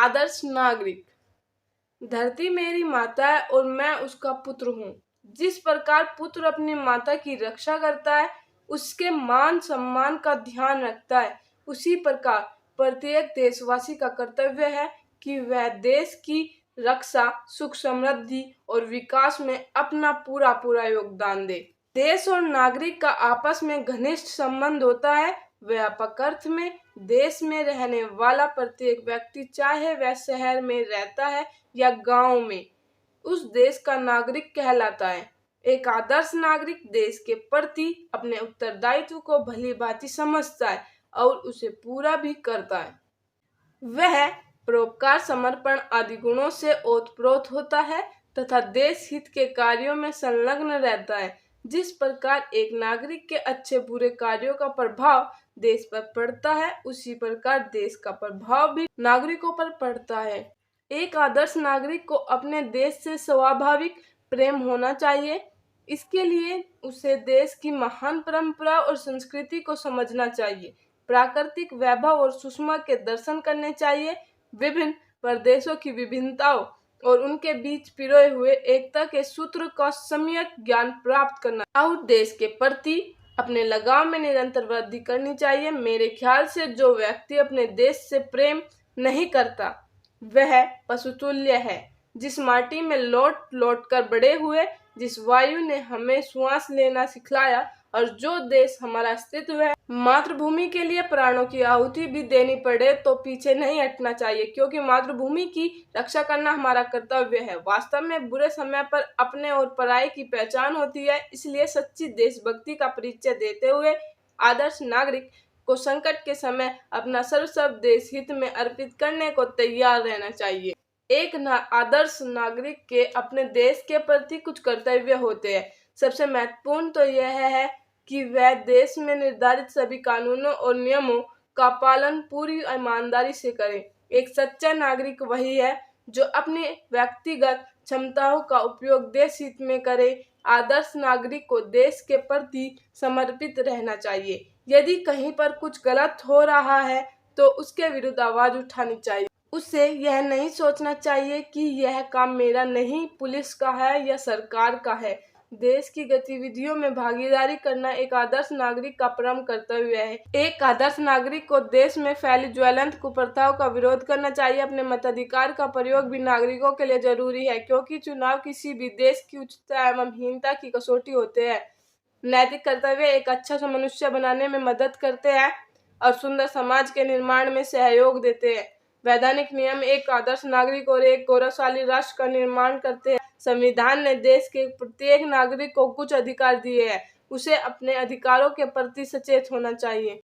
आदर्श नागरिक। धरती मेरी माता है और मैं उसका पुत्र हूँ। जिस प्रकार पुत्र अपनी माता की रक्षा करता है, उसके मान सम्मान का ध्यान रखता है, उसी प्रकार प्रत्येक देशवासी का कर्तव्य है कि वह देश की रक्षा, सुख समृद्धि और विकास में अपना पूरा पूरा योगदान दे। देश और नागरिक का आपस में घनिष्ठ संबंध होता है। व्यापक अर्थ में देश में रहने वाला प्रत्येक व्यक्ति, चाहे वह शहर में रहता है या गांव में, उस देश का नागरिक कहलाता है। एक आदर्श नागरिक देश के प्रति अपने उत्तरदायित्व को भली भांति समझता है और उसे पूरा भी करता है। वह परोपकार, समर्पण आदि गुणों से ओतप्रोत होता है तथा देश हित के कार्यों में संलग्न रहता है। जिस प्रकार एक नागरिक के अच्छे बुरे कार्यों का प्रभाव देश पर पड़ता है, उसी प्रकार देश का प्रभाव भी नागरिकों पर पड़ता है। एक आदर्श नागरिक को अपने देश से स्वाभाविक प्रेम होना चाहिए। इसके लिए उसे देश की महान परंपरा और संस्कृति को समझना चाहिए। प्राकृतिक वैभव और सुषमा के दर्शन करने चाहिए। विभिन्न प्रदेशों की विभिन्नताओं और उनके बीच पिरोए हुए एकता के सूत्र का सम्यक ज्ञान प्राप्त करना और देश के प्रति अपने लगाव में निरंतर वृद्धि करनी चाहिए। मेरे ख्याल से जो व्यक्ति अपने देश से प्रेम नहीं करता, वह पशुतुल्य है। जिस माटी में लौट लौट कर बड़े हुए, जिस वायु ने हमें श्वास लेना सिखलाया और जो देश हमारा अस्तित्व है, मातृभूमि के लिए प्राणों की आहुति भी देनी पड़े तो पीछे नहीं हटना चाहिए, क्योंकि मातृभूमि की रक्षा करना हमारा कर्तव्य है। वास्तव में बुरे समय पर अपने और पराये की पहचान होती है। इसलिए सच्ची देशभक्ति का परिचय देते हुए आदर्श नागरिक को संकट के समय अपना सर्वस्व देश हित में अर्पित करने को तैयार रहना चाहिए। एक आदर्श नागरिक के अपने देश के प्रति कुछ कर्तव्य होते हैं। सबसे महत्वपूर्ण तो यह है कि वह देश में निर्धारित सभी कानूनों और नियमों का पालन पूरी ईमानदारी से करे। एक सच्चा नागरिक वही है जो अपनी व्यक्तिगत क्षमताओं का उपयोग देश हित में करे। आदर्श नागरिक को देश के प्रति समर्पित रहना चाहिए। यदि कहीं पर कुछ गलत हो रहा है तो उसके विरुद्ध आवाज उठानी चाहिए। उसे यह नहीं सोचना चाहिए कि यह काम मेरा नहीं, पुलिस का है या सरकार का है। देश की गतिविधियों में भागीदारी करना एक आदर्श नागरिक का परम कर्तव्य है। एक आदर्श नागरिक को देश में फैली ज्वलंत कुप्रथाओं का विरोध करना चाहिए। अपने मताधिकार का प्रयोग भी नागरिकों के लिए जरूरी है, क्योंकि चुनाव किसी भी देश की उच्चता एवं हीनता की कसौटी होते हैं। नैतिक कर्तव्य एक अच्छा मनुष्य बनाने में मदद करते हैं और सुंदर समाज के निर्माण में सहयोग देते हैं। वैधानिक नियम एक आदर्श नागरिक और एक गौरवशाली राष्ट्र का निर्माण करते हैं। संविधान ने देश के प्रत्येक नागरिक को कुछ अधिकार दिए हैं। उसे अपने अधिकारों के प्रति सचेत होना चाहिए।